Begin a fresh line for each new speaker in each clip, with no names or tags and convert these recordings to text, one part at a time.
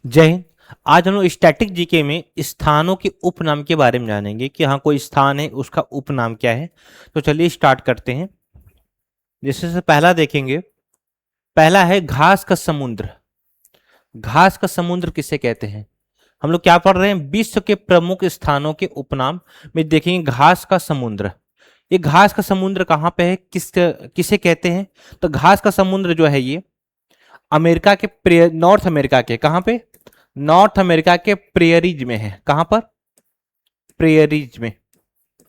जय हिंद। आज हम लोग स्टैटिक जीके में स्थानों के उपनाम के बारे में जानेंगे कि हाँ कोई स्थान है उसका उपनाम क्या है। तो चलिए स्टार्ट करते हैं। जैसे से पहला देखेंगे, पहला है घास का समुद्र। घास का समुद्र किसे कहते हैं? हम लोग क्या पढ़ रहे हैं, विश्व के प्रमुख स्थानों के उपनाम में देखेंगे घास का समुद्र। ये घास का समुद्र कहाँ पे है, किसे कहते हैं? तो घास का समुद्र जो है ये अमेरिका के नॉर्थ अमेरिका के कहाँ पे, नॉर्थ अमेरिका के प्रेयरीज में है। कहां पर? प्रेयरीज में।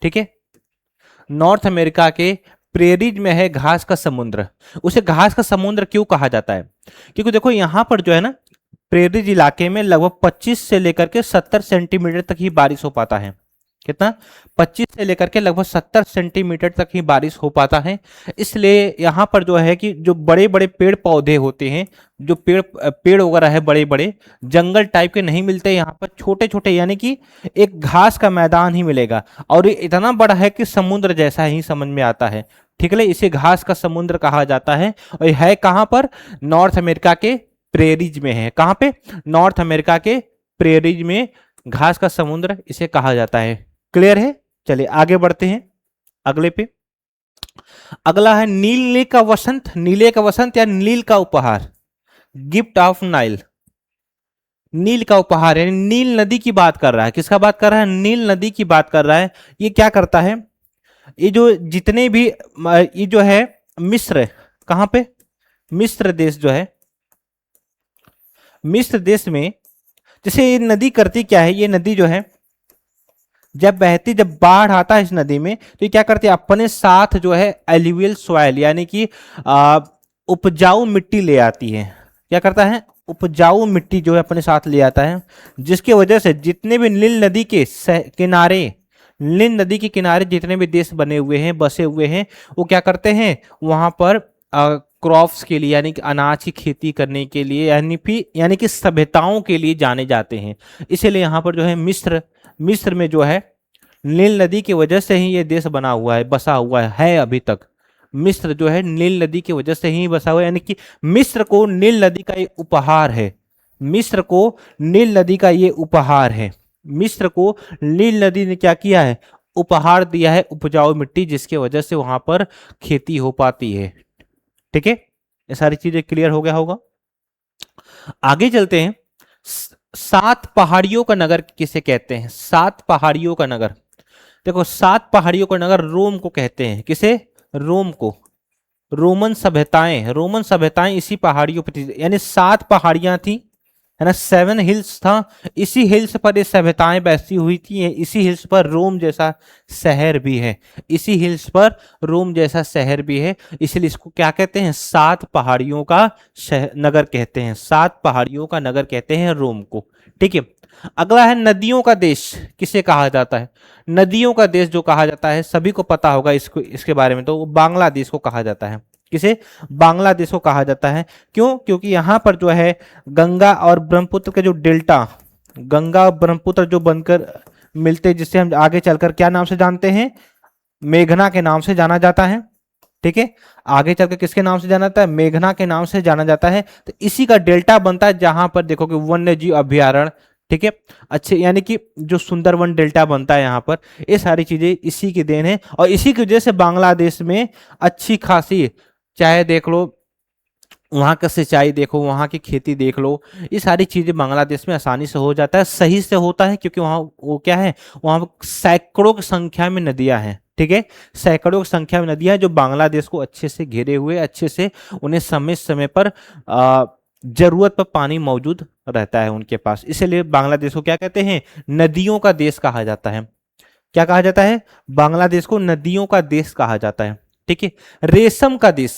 ठीक है, नॉर्थ अमेरिका के प्रेयरीज में है घास का समुद्र। उसे घास का समुद्र क्यों कहा जाता है? क्योंकि देखो यहां पर जो है ना, प्रेयरीज इलाके में लगभग 25 से लेकर के 70 सेंटीमीटर तक ही बारिश हो पाता है। कितना? 25 से लेकर के लगभग 70 सेंटीमीटर तक ही बारिश हो पाता है। इसलिए यहाँ पर जो है कि जो बड़े बड़े पेड़ पौधे होते हैं, जो पेड़ पेड़ वगैरह है, बड़े बड़े जंगल टाइप के नहीं मिलते यहाँ पर, छोटे छोटे यानी कि एक घास का मैदान ही मिलेगा। और ये इतना बड़ा है कि समुद्र जैसा ही समझ में आता है। ठीक है, इसे घास का समुद्र कहा जाता है। और ये है कहाँ पर? नॉर्थ अमेरिका के प्रेरीज में है। कहाँ पे? नॉर्थ अमेरिका के प्रेरीज में घास का समुद्र इसे कहा जाता है। क्लियर है? चलिए आगे बढ़ते हैं अगले पे। अगला है नीले का वसंत। नीले का वसंत या नील का उपहार, गिफ्ट ऑफ नाइल। नील का उपहार यानी नील नदी की बात कर रहा है। किसका बात कर रहा है? नील नदी की बात कर रहा है। ये क्या करता है, ये जो जितने भी ये जो है मिस्र, कहां पे? मिस्र देश जो है, मिस्र देश में जैसे ये नदी करती क्या है, ये नदी जो है जब बहती, जब बाढ़ आता है इस नदी में, तो ये क्या करती है, अपने साथ जो है एल्यूवियल सॉइल यानी कि उपजाऊ मिट्टी ले आती है। क्या करता है? उपजाऊ मिट्टी जो है अपने साथ ले आता है, जिसकी वजह से जितने भी नील नदी के किनारे, नील नदी के किनारे जितने भी देश बने हुए हैं, बसे हुए हैं, वो क्या करते हैं, वहां पर क्रॉप्स के लिए यानी कि अनाज की खेती करने के लिए, यानी कि सभ्यताओं के लिए जाने जाते हैं। इसीलिए यहाँ पर जो है मिस्र, मिस्र में जो है नील नदी की वजह से ही ये देश बना हुआ है, बसा हुआ है अभी तक। मिस्र जो है नील नदी की वजह से ही बसा हुआ है, यानी कि मिस्र को नील नदी का ये उपहार है। मिस्र को नील नदी का ये उपहार है। मिस्र को नील नदी ने क्या किया है? उपहार दिया है, उपजाऊ मिट्टी, जिसकी वजह से वहां पर खेती हो पाती है। ठीक है, ये सारी चीजें क्लियर हो गया होगा। आगे चलते हैं। सात पहाड़ियों का नगर किसे कहते हैं? सात पहाड़ियों का नगर। देखो, सात पहाड़ियों का नगर रोम को कहते हैं। किसे? रोम को। रोमन सभ्यताएं, रोमन सभ्यताएं इसी पहाड़ियों पर थी, यानी सात पहाड़ियां थी, है ना, 7 हिल्स था। इसी हिल्स पर ये सभ्यताएं बैठी हुई थी। इसी हिल्स पर रोम जैसा शहर भी है। इसी हिल्स पर रोम जैसा शहर भी है। इसलिए इसको क्या कहते हैं? सात पहाड़ियों का शहर, नगर कहते हैं। सात पहाड़ियों का नगर कहते हैं रोम को। ठीक है, अगला है नदियों का देश किसे कहा जाता है? नदियों का देश जो कहा जाता है, सभी को पता होगा इसको, इसके बारे में, तो वो बांग्लादेश को कहा जाता है। किसे? बांग्लादेश को कहा जाता है। क्यों? क्योंकि यहां पर जो है गंगा और ब्रह्मपुत्र के जो डेल्टा, गंगा और ब्रह्मपुत्र जो बनकर मिलते हैं, जिससे हम आगे चलकर क्या नाम से जानते हैं? मेघना के नाम से जाना जाता है। ठीक है, आगे चलकर किसके नाम से जाना जाता है? मेघना के नाम से जाना जाता है। तो इसी का डेल्टा बनता है, जहां पर देखो कि वन्य जीव अभ्यारण्य, ठीक है, अच्छे, यानी कि जो सुंदरवन डेल्टा बनता है यहाँ पर, ये सारी चीजें इसी की देन है। और इसी की वजह से बांग्लादेश में अच्छी खासी, चाहे देख लो वहाँ का सिंचाई देखो, वहाँ की खेती देख लो, ये सारी चीजें बांग्लादेश में आसानी से हो जाता है, सही से होता है, क्योंकि वहाँ वो क्या है, वहाँ सैकड़ों की संख्या में नदियां हैं। ठीक है, सैकड़ों की संख्या में नदियां जो बांग्लादेश को अच्छे से घेरे हुए, अच्छे से उन्हें समय समय पर जरूरत पर पानी मौजूद रहता है उनके पास। इसलिए बांग्लादेश को क्या कहते हैं? नदियों का देश कहा जाता है। क्या कहा जाता है? बांग्लादेश को नदियों का देश कहा जाता है। ठीक है, रेशम का देश।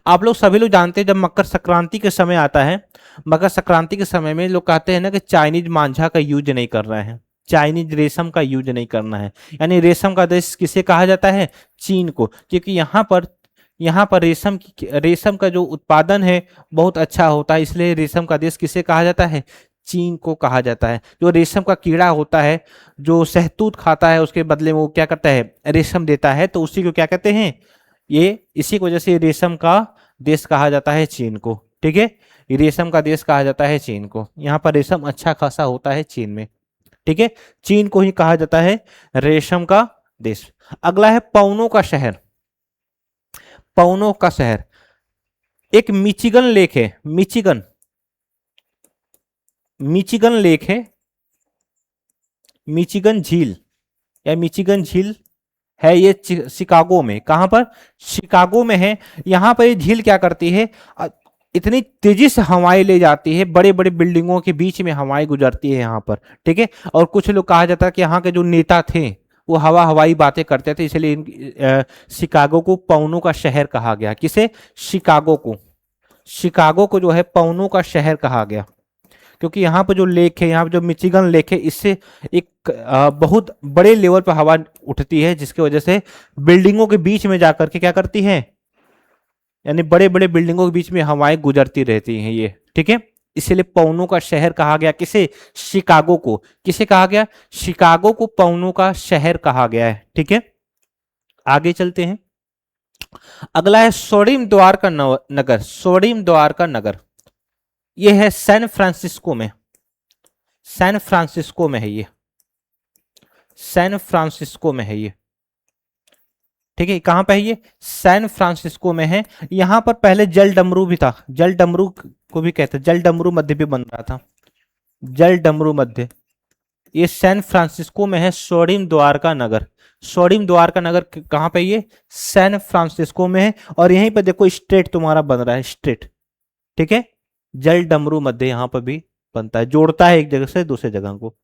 आप लोग सभी लोग जानते हैं, जब मकर संक्रांति के समय आता है, मकर संक्रांति के समय में लोग कहते हैं ना कि चाइनीज मांझा का यूज नहीं कर रहे हैं, चाइनीज रेशम का यूज नहीं करना है। यानी रेशम का देश किसे कहा जाता है? चीन को। क्योंकि यहाँ पर रेशम का जो उत्पादन है बहुत अच्छा होता है, इसलिए रेशम का देश किसे कहा जाता है? चीन को कहा जाता है। जो रेशम का कीड़ा होता है, जो शहतूत खाता है, उसके बदले में वो क्या करता है? रेशम देता है, तो उसी को क्या कहते हैं? ये इसी की वजह से रेशम का देश कहा जाता है चीन को। ठीक है, रेशम का देश कहा जाता है चीन को। यहाँ पर रेशम अच्छा खासा होता है चीन में। ठीक है, चीन को ही कहा जाता है रेशम का देश। अगला है पवनों का शहर। पवनों का शहर, एक मिचिगन लेक है, मिचिगन, मिचिगन लेक है, मिचिगन झील या मिचिगन झील है ये शिकागो में। कहां पर? शिकागो में है। यहां पर ये झील क्या करती है, इतनी तेजी से हवाएं ले जाती है, बड़े बड़े बिल्डिंगों के बीच में हवाएं गुजरती है यहाँ पर। ठीक है, और कुछ लोग कहा जाता है कि यहाँ के जो नेता थे वो हवाई बातें करते थे, इसलिए शिकागो को पवनों का शहर कहा गया। किसे? शिकागो को। शिकागो को जो है पवनों का शहर कहा गया, क्योंकि यहाँ पर जो लेक है, यहाँ पर जो मिचिगन लेक है, इससे एक बहुत बड़े लेवल पर हवा उठती है, जिसकी वजह से बिल्डिंगों के बीच में जाकर के क्या करती है, यानी बड़े बड़े बिल्डिंगों के बीच में हवाएं गुजरती रहती हैं ये। ठीक है, इसलिए पवनों का शहर कहा गया। किसे? शिकागो को। किसे कहा गया? शिकागो को पवनों का शहर कहा गया है। ठीक है, आगे चलते हैं। अगला है सोडिम द्वार का नगर। सोडिम द्वार का नगर ये है सैन फ्रांसिस्को में। सैन फ्रांसिस्को में है ये, सैन फ्रांसिस्को में है ये। ठीक है, कहां पे है ये? सैन फ्रांसिस्को में है। यहां पर पहले जल डमरू भी था, जल डमरू को भी कहते हैं, जल डमरू मध्य भी बन रहा था, जल डमरू मध्य। ये सैन फ्रांसिस्को में है सोडिम द्वार का नगर। सोडिम द्वार का नगर कहां पे? ये सैन फ्रांसिस्को में है। और यहीं पर देखो स्ट्रेट तुम्हारा बन रहा है, स्ट्रेट। ठीक है, जल डमरू मध्य यहां पर भी बनता है, जोड़ता है एक जगह से दूसरे जगह को।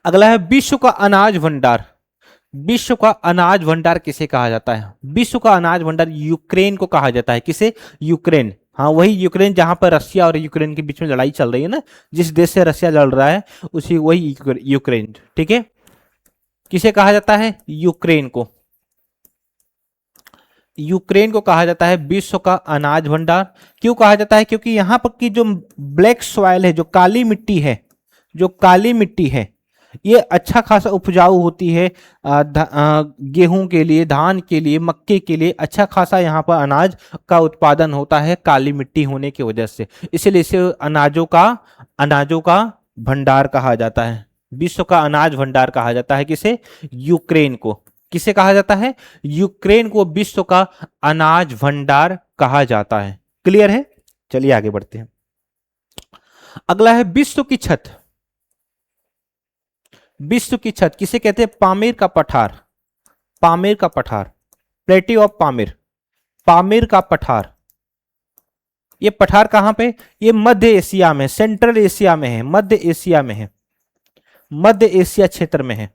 अगला है विश्व का अनाज भंडार। विश्व का अनाज भंडार किसे कहा जाता है? विश्व का अनाज भंडार यूक्रेन को कहा जाता है। किसे? यूक्रेन। हाँ, वही यूक्रेन जहां पर रशिया और यूक्रेन के बीच में लड़ाई चल रही है ना, जिस देश से रशिया लड़ रहा है उसी वही यूक्रेन। ठीक है, किसे कहा जाता है? यूक्रेन को। यूक्रेन को कहा जाता है विश्व का अनाज भंडार। क्यों कहा जाता है? क्योंकि यहां पर की जो ब्लैक सॉइल है, जो काली मिट्टी है, जो काली मिट्टी है, ये अच्छा खासा उपजाऊ होती है गेहूं के लिए, धान के लिए, मक्के के लिए। अच्छा खासा यहाँ पर अनाज का उत्पादन होता है काली मिट्टी होने की वजह से, इसलिए इसे अनाजों का भंडार कहा जाता है। विश्व का अनाज भंडार कहा जाता है किसे? यूक्रेन को। किसे कहा जाता है? यूक्रेन को विश्व का अनाज भंडार कहा जाता है। क्लियर है? चलिए आगे बढ़ते हैं। अगला है विश्व की छत। विश्व की छत किसे कहते हैं? पामीर का पठार। पामीर का पठार, प्लेटी ऑफ पामीर, पामीर का पठार। ये पठार कहां पे? ये मध्य एशिया में, सेंट्रल एशिया में है, मध्य एशिया में है, मध्य एशिया क्षेत्र में है,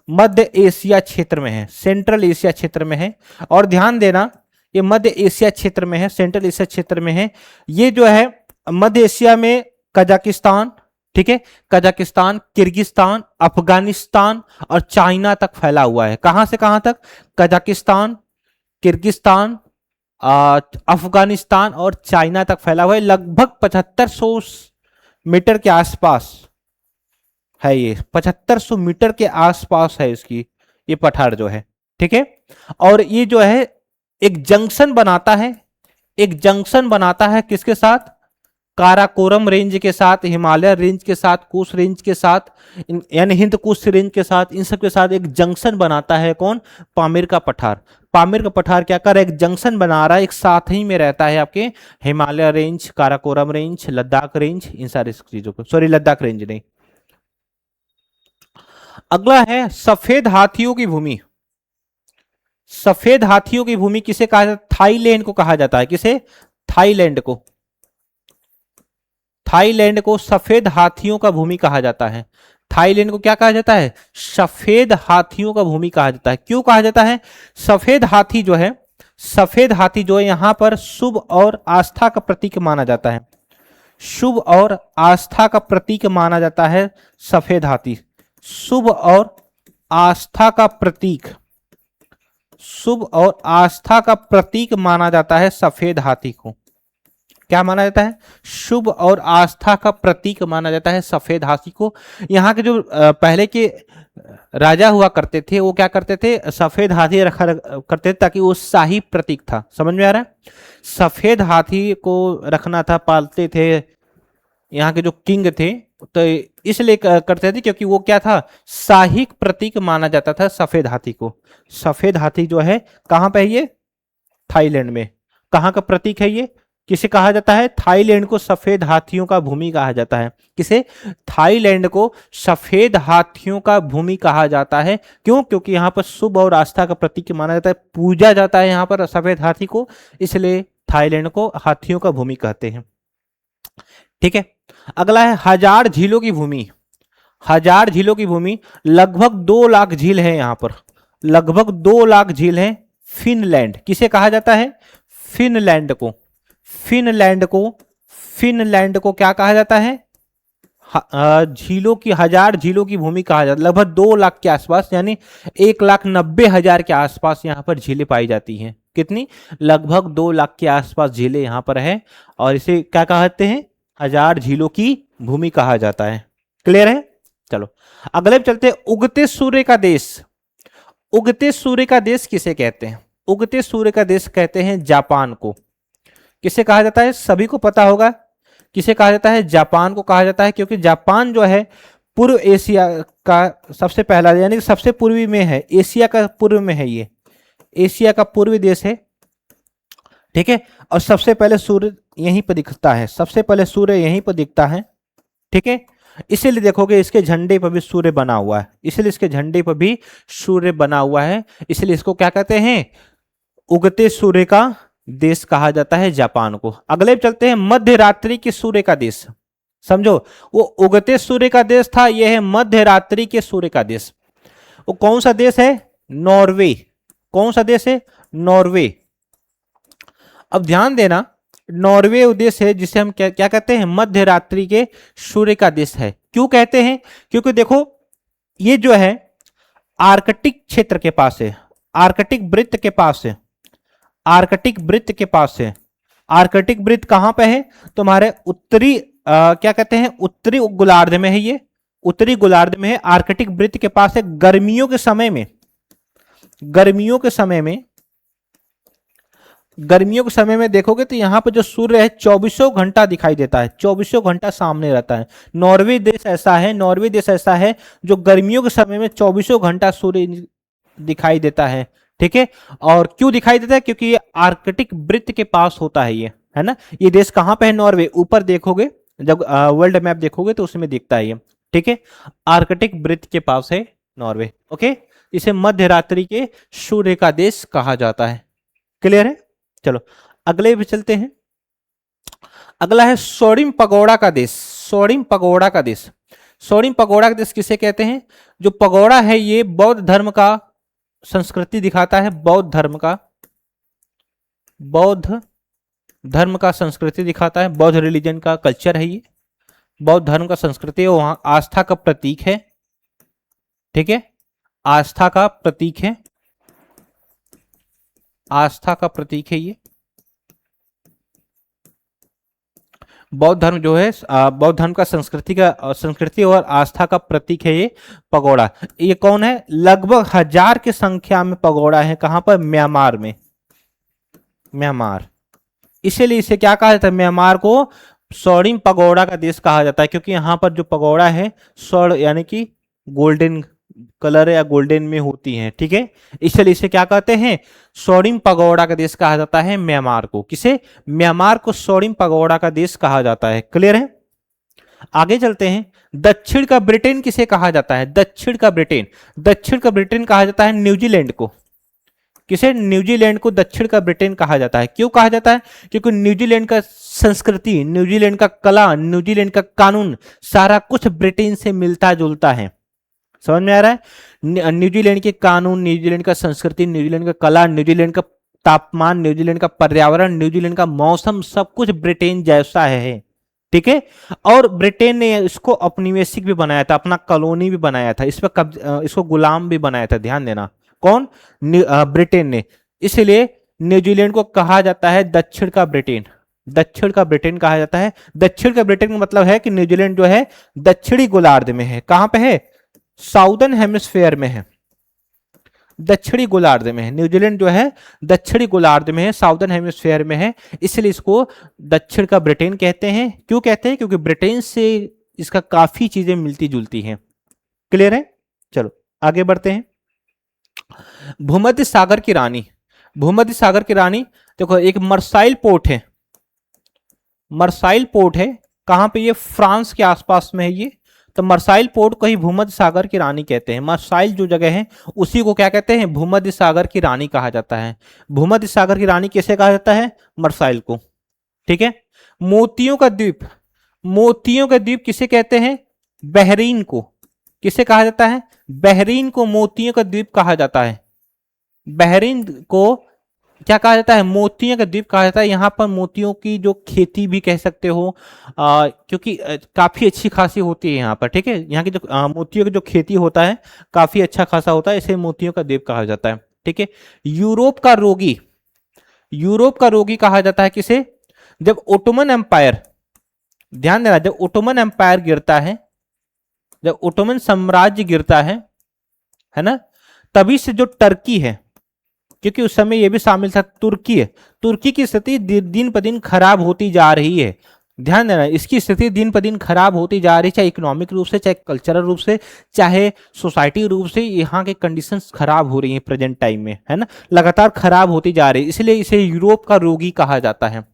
मध्य एशिया क्षेत्र में है, सेंट्रल एशिया क्षेत्र में है। और ध्यान देना, ये मध्य एशिया क्षेत्र में है, सेंट्रल एशिया क्षेत्र में है। ये जो है मध्य एशिया में कजाकिस्तान, ठीक है, कजाकिस्तान, किर्गिस्तान, अफगानिस्तान और चाइना तक फैला हुआ है। कहां से कहां तक? कजाकिस्तान, किर्गिस्तान, अफगानिस्तान और चाइना तक फैला हुआ है। लगभग 7500 मीटर के आसपास है ये, 7500 मीटर के आसपास है इसकी ये पठार जो है। ठीक है, और ये जो है एक जंक्शन बनाता है, एक जंक्शन बनाता है किसके साथ? काराकोरम रेंज के साथ, हिमालय रेंज के साथ, कुश रेंज के साथ, यानी हिंद कुश रेंज के साथ, इन सब के साथ एक जंक्शन बनाता है। कौन? पामीर का पठार। पामीर का पठार क्या कर रहा है? एक जंक्शन बना रहा है, एक साथ ही में रहता है आपके Himalaya range, Karakoram range, Ladakh range, इन सारी चीजों को। सॉरी, लद्दाख रेंज नहीं। अगला है सफेद हाथियों की भूमि। सफेद हाथियों की भूमि किसे कहा जाता है? थाईलैंड को कहा जाता है। किसे? थाईलैंड को। थाईलैंड को सफेद हाथियों का भूमि कहा जाता है। थाईलैंड को क्या कहा जाता है? सफेद हाथियों का भूमि कहा जाता है। क्यों कहा जाता है? सफेद हाथी जो है, सफेद हाथी जो है यहां पर शुभ और आस्था का प्रतीक माना जाता है। शुभ और आस्था का प्रतीक माना जाता है सफेद हाथी। शुभ और आस्था का प्रतीक, शुभ और आस्था का प्रतीक माना जाता है सफेद हाथी को। क्या माना जाता है? शुभ और आस्था का प्रतीक माना जाता है सफेद हाथी को। यहाँ के जो पहले के राजा हुआ करते थे वो क्या करते थे? सफेद हाथी रखा करते थे ताकि वो शाही प्रतीक था। समझ में आ रहा है? सफेद हाथी को रखना था, पालते थे यहाँ के जो किंग थे, तो इसलिए करते थे क्योंकि वो क्या था? शाही प्रतीक माना जाता था सफेद हाथी को। सफेद हाथी जो है कहाँ पे है ये? थाईलैंड में। कहाँ का प्रतीक है ये? किसे कहा जाता है? थाईलैंड को सफेद हाथियों का भूमि कहा जाता है। किसे? थाईलैंड को सफेद हाथियों का भूमि कहा जाता है। क्यों? क्योंकि यहाँ पर शुभ और आस्था का प्रतीक माना जाता है, पूजा जाता है यहाँ पर सफेद हाथी को, इसलिए थाईलैंड को हाथियों का भूमि कहते हैं। ठीक है, अगला है हजार झीलों की भूमि। हजार झीलों की भूमि, लगभग 2 लाख झील है यहाँ पर, लगभग 2 लाख झील है। फिनलैंड किसे कहा जाता है? फिनलैंड को। फिनलैंड को, फिनलैंड को क्या कहा जाता है? झीलों की, हजार झीलों की भूमि कहा जाता है। लगभग 2 लाख के आसपास, यानी 1,90,000 के आसपास यहाँ पर झीलें पाई जाती हैं। कितनी? लगभग 2 लाख के आसपास झीलें यहाँ पर है, और इसे क्या कहते हैं? हजार झीलों की भूमि कहा जाता है। क्लियर है? चलो अगले पे चलते हैं। उगते सूर्य का देश। उगते सूर्य का देश किसे कहते हैं? उगते सूर्य का देश कहते हैं जापान को। किसे कहा जाता है? सभी को पता होगा किसे कहा जाता है? जापान को कहा जाता है, क्योंकि जापान जो है पूर्व एशिया का सबसे पहला, यानी सबसे पूर्वी में है, एशिया का पूर्व में है, ये एशिया का पूर्वी देश है। ठीक है, और सबसे पहले सूर्य यहीं पर दिखता है, सबसे पहले सूर्य यहीं पर दिखता है। ठीक है, इसीलिए देखोगे इसके झंडे पर भी सूर्य बना हुआ है, इसलिए इसके झंडे पर भी सूर्य बना हुआ है, इसलिए इसको क्या कहते हैं? उगते सूर्य का देश कहा जाता है जापान को। अगले चलते हैं, मध्य रात्रि के सूर्य का देश। समझो, वो उगते सूर्य का देश था, यह है मध्य रात्रि के सूर्य का देश। वो कौन सा देश है? नॉर्वे। कौन सा देश है? नॉर्वे। अब ध्यान देना, नॉर्वे देश है जिसे हम क्या क्या कहते हैं? मध्य रात्रि के सूर्य का देश है। क्यों कहते हैं? क्योंकि देखो ये जो है आर्कटिक क्षेत्र के पास है, आर्कटिक वृत्त के पास है, आर्कटिक वृत्त के पास है। आर्कटिक वृत्त कहां पे है? तुम्हारे उत्तरी क्या कहते हैं? उत्तरी गोलार्ध में है, ये उत्तरी गोलार्ध में है, आर्कटिक वृत्त के पास है। गर्मियों के समय में, गर्मियों के समय में, गर्मियों के समय में देखोगे तो यहां पर जो सूर्य है 24 घंटा दिखाई देता है, 24 घंटा सामने रहता है। नॉर्वे देश ऐसा है, नॉर्वे देश ऐसा है जो गर्मियों के समय में 24 घंटा सूर्य दिखाई देता है। ठीक है, और क्यों दिखाई देता है? क्योंकि ये आर्कटिक वृत्त के पास होता है, ये है ना। ये देश कहां पे है? नॉर्वे। ऊपर देखोगे जब वर्ल्ड मैप देखोगे तो उसमें दिखता है ये। ठीक है, आर्कटिक वृत्त के पास है नॉर्वे। ओके, इसे मध्य रात्रि के सूर्य का देश कहा जाता है। क्लियर है? चलो अगले भी चलते हैं। अगला है सोडिम पगोड़ा का देश। सोडिम पगोड़ा का देश, सोडिम पगोड़ा का देश किसे कहते हैं? जो पगोड़ा है ये बौद्ध धर्म का संस्कृति दिखाता है, बौद्ध धर्म का, बौद्ध धर्म का संस्कृति दिखाता है, बौद्ध रिलीजन का कल्चर है ये, बौद्ध धर्म का संस्कृति है, वहां आस्था का प्रतीक है। ठीक है, आस्था का प्रतीक है, आस्था का प्रतीक है ये। बौद्ध धर्म जो है बौद्ध धर्म का संस्कृति और आस्था का प्रतीक है ये पगोड़ा। ये कौन है? लगभग 1000 की संख्या में पगोड़ा है। कहां पर? म्यांमार में, म्यांमार। इसीलिए इसे क्या कहा जाता है? म्यांमार को सोडिम पगोड़ा का देश कहा जाता है, क्योंकि यहाँ पर जो पगोड़ा है स्वर्ण यानी कि गोल्डन कलर या गोल्डन में होती हैं। ठीक है, इसलिए इसे क्या कहते हैं? सोडिम पगोड़ा का देश कहा जाता है म्यांमार को। किसे? म्यांमार को सोडिम पगोड़ा का देश कहा जाता है। क्लियर है? आगे चलते हैं। दक्षिण का ब्रिटेन किसे कहा जाता है? दक्षिण का ब्रिटेन, दक्षिण का ब्रिटेन कहा जाता है न्यूजीलैंड को। किसे? न्यूजीलैंड को दक्षिण का ब्रिटेन कहा जाता है। क्यों कहा जाता है? क्योंकि न्यूजीलैंड का संस्कृति, न्यूजीलैंड का कला, न्यूजीलैंड का कानून सारा कुछ ब्रिटेन से मिलता जुलता है। समझ में आ रहा है? न्यूजीलैंड के कानून, न्यूजीलैंड का संस्कृति, न्यूजीलैंड का कला, न्यूजीलैंड का तापमान, न्यूजीलैंड का पर्यावरण, न्यूजीलैंड का मौसम, सब कुछ ब्रिटेन जैसा है। ठीक है, और ब्रिटेन ने इसको औपनिवेशिक भी बनाया था, अपना कॉलोनी भी बनाया था, इस पर इसको गुलाम भी बनाया था। ध्यान देना, कौन? ब्रिटेन ने। इसलिए न्यूजीलैंड को कहा जाता है दक्षिण का ब्रिटेन। दक्षिण का ब्रिटेन कहा जाता है। दक्षिण का ब्रिटेन का मतलब है कि न्यूजीलैंड जो है दक्षिणी गोलार्ध में है। कहां पे है? साउदर्न हेमिस्फेयर में है, दक्षिणी गोलार्ध में है। न्यूजीलैंड जो है दक्षिणी गोलार्ध में है, साउदर्न हेमिस्फेयर में है, इसलिए इसको दक्षिण का ब्रिटेन कहते हैं। क्यों कहते हैं? क्योंकि ब्रिटेन से इसका काफी चीजें मिलती जुलती हैं। क्लियर है? चलो आगे बढ़ते हैं। भूमध्य सागर की रानी, भूमध्य सागर की रानी देखो, एक मर्साइल पोर्ट है, मर्साइल पोर्ट है। कहां पे? ये फ्रांस के आसपास में है ये। तो मर्साइल पोर्ट को ही भूमध्य सागर की रानी कहते हैं। मर्साइल जो जगह है उसी को क्या कहते हैं? भूमध्य सागर की रानी कहा जाता है। भूमध्य सागर की रानी कैसे कहा जाता है? मर्साइल को। ठीक है। मोतियों का द्वीप, मोतियों का द्वीप किसे कहते हैं? बहरीन को। किसे कहा जाता है? बहरीन को मोतियों का द्वीप कहा जाता है। बहरीन को क्या कहा जाता है? मोतियों का द्वीप कहा जाता है। यहाँ पर मोतियों की जो खेती भी कह सकते हो, क्योंकि काफी अच्छी खासी होती है यहाँ पर। ठीक है। यहाँ की जो मोतियों की जो खेती होता है काफी अच्छा खासा होता है, इसे मोतियों का द्वीप कहा जाता है। ठीक है। यूरोप का रोगी, यूरोप का रोगी कहा जाता है किसे? जब ओटोमन एम्पायर, ध्यान देना, जब ओटोमन एम्पायर गिरता है, जब ओटोमन साम्राज्य गिरता है ना, तभी से जो टर्की है, क्योंकि उस समय यह भी शामिल था, तुर्की है, तुर्की की स्थिति दिन पर दिन खराब होती जा रही है। ध्यान देना, इसकी स्थिति दिन पर दिन खराब होती जा रही है, चाहे इकोनॉमिक रूप से, चाहे कल्चरल रूप से, चाहे सोसाइटी रूप से। यहाँ के कंडीशंस खराब हो रही हैं प्रेजेंट टाइम में, है ना, लगातार खराब होती जा रही है। इसलिए इसे यूरोप का रोगी कहा जाता है।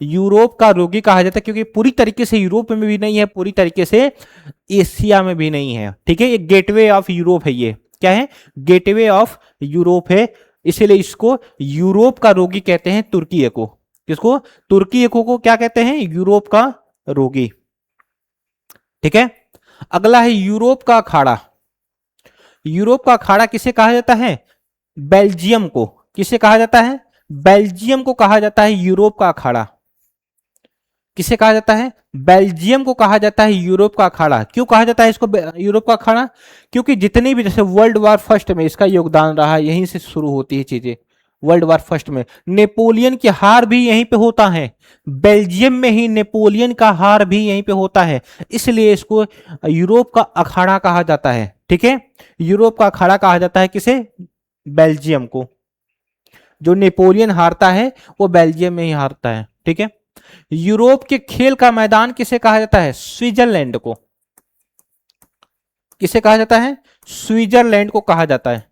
यूरोप का रोगी कहा जाता है क्योंकि पूरी तरीके से यूरोप में भी नहीं है, पूरी तरीके से एशिया में भी नहीं है। ठीक है। ये गेटवे ऑफ यूरोप है। ये क्या है? गेटवे ऑफ यूरोप है, इसीलिए इसको यूरोप का रोगी कहते हैं, तुर्की को। किसको? तुर्की को क्या कहते हैं? यूरोप का रोगी। ठीक है। अगला है यूरोप का अखाड़ा। यूरोप का अखाड़ा किसे कहा जाता है? बेल्जियम को। किसे कहा जाता है? बेल्जियम को कहा जाता है यूरोप का अखाड़ा। किसे कहा जाता है? बेल्जियम को कहा जाता है यूरोप का अखाड़ा। क्यों कहा जाता है इसको यूरोप का अखाड़ा? क्योंकि जितनी भी, जैसे वर्ल्ड वॉर फर्स्ट में इसका योगदान रहा, यहीं से शुरू होती है चीजें। वर्ल्ड वॉर फर्स्ट में नेपोलियन की हार भी यहीं पे होता है, बेल्जियम में ही नेपोलियन का हार भी यहीं पे होता है, इसलिए इसको यूरोप का अखाड़ा कहा जाता है। ठीक है। यूरोप का अखाड़ा कहा जाता है किसे? बेल्जियम को। जो नेपोलियन हारता है वो बेल्जियम में ही हारता है। ठीक है। यूरोप के खेल का मैदान किसे कहा जाता है? स्विट्जरलैंड को। किसे कहा जाता है? स्विट्जरलैंड को कहा जाता है।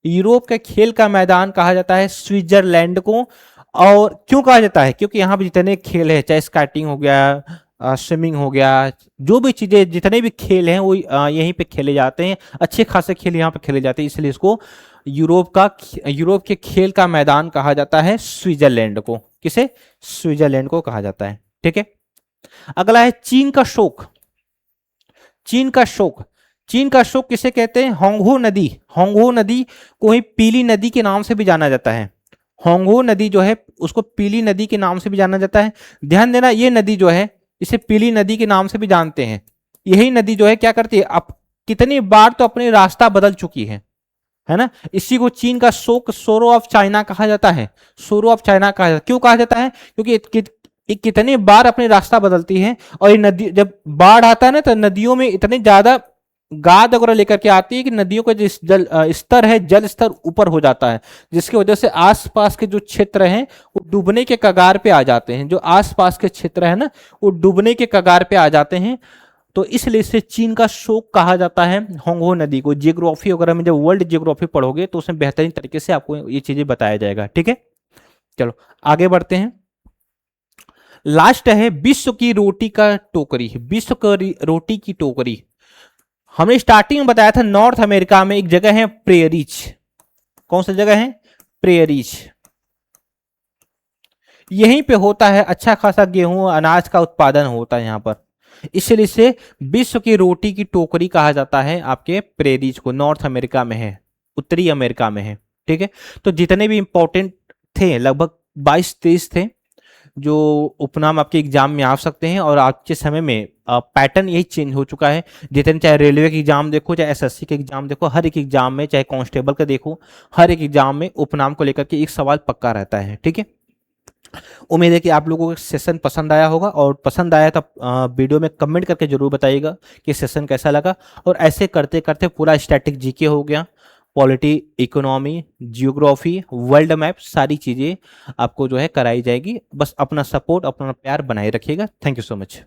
यूरोप के खेल का मैदान कहा जाता है स्विट्जरलैंड को। और क्यों कहा जाता है? क्योंकि यहाँ पे जितने खेल है, चाहे स्केटिंग हो गया, स्विमिंग हो गया, जो भी चीजें, जितने भी खेल हैं वो यहीं पे खेले जाते हैं। अच्छे खासे खेल यहाँ पे खेले जाते हैं, इसलिए इसको यूरोप के खेल का मैदान कहा जाता है स्विट्जरलैंड को। किसे? स्विट्जरलैंड को कहा जाता है। ठीक है। अगला है चीन का शोक। चीन का शोक, चीन का शोक किसे कहते हैं? होंगहो नदी। होंगहो नदी को ही पीली नदी के नाम से भी जाना जाता है। होंगहो नदी जो है उसको पीली नदी के नाम से भी जाना जाता है। ध्यान देना, ये नदी जो है इसे पीली नदी के नाम से भी जानते हैं। यही नदी जो है क्या करती है, अब कितनी बार तो अपने रास्ता बदल चुकी है ना। इसी को चीन का शोक, सोरो ऑफ चाइना कहा जाता है। सोरो ऑफ चाइना कहा जाता है। क्यों कहा जाता है? क्योंकि कितनी बार अपने रास्ता बदलती है, और ये नदी जब बाढ़ आता है ना, तो नदियों में इतने ज्यादा गाद वगैरह लेकर के आती है कि नदियों का जो जल स्तर है, जल स्तर ऊपर हो जाता है, जिसकी वजह से आसपास के जो क्षेत्र हैं वो डूबने के कगार पे आ जाते हैं। जो आसपास के क्षेत्र है ना, वो डूबने के कगार पे आ जाते हैं। तो इसलिए इसे चीन का शोक कहा जाता है, होंगहो नदी को। जियोग्राफी वगैरह में जब वर्ल्ड जियोग्राफी पढ़ोगे तो उसमें बेहतरीन तरीके से आपको ये चीजें बताया जाएगा। ठीक है। चलो आगे बढ़ते हैं। लास्ट है विश्व की रोटी का टोकरी। विश्व की रोटी की टोकरी, हमने स्टार्टिंग में बताया था नॉर्थ अमेरिका में एक जगह है प्रेयरीज। कौन सी जगह है? प्रेयरीज। यहीं पे होता है अच्छा खासा गेहूं, अनाज का उत्पादन होता है यहां पर, इसलिए इसे विश्व की रोटी की टोकरी कहा जाता है। आपके प्रेरीज को नॉर्थ अमेरिका में है, उत्तरी अमेरिका में है। ठीक है। तो जितने भी इंपॉर्टेंट थे, लगभग 22-23 थे, जो उपनाम आपके एग्जाम में आ सकते हैं। और आज के समय में पैटर्न यही चेंज हो चुका है। जितने, चाहे रेलवे के एग्जाम देखो, चाहे एसएससी के एग्जाम देखो, हर एक एग्जाम में, चाहे कांस्टेबल का देखो, हर एक एग्जाम में उपनाम को लेकर के एक सवाल पक्का रहता है। ठीक है। उम्मीद है कि आप लोगों को सेशन पसंद आया होगा, और पसंद आया तो वीडियो में कमेंट करके जरूर बताइएगा कि सेशन कैसा लगा। और ऐसे करते करते पूरा स्टैटिक जीके हो गया, polity, economy, geography, world map, सारी चीज़ें आपको जो है कराई जाएगी। बस अपना सपोर्ट, अपना प्यार बनाए रखिएगा। Thank you so much.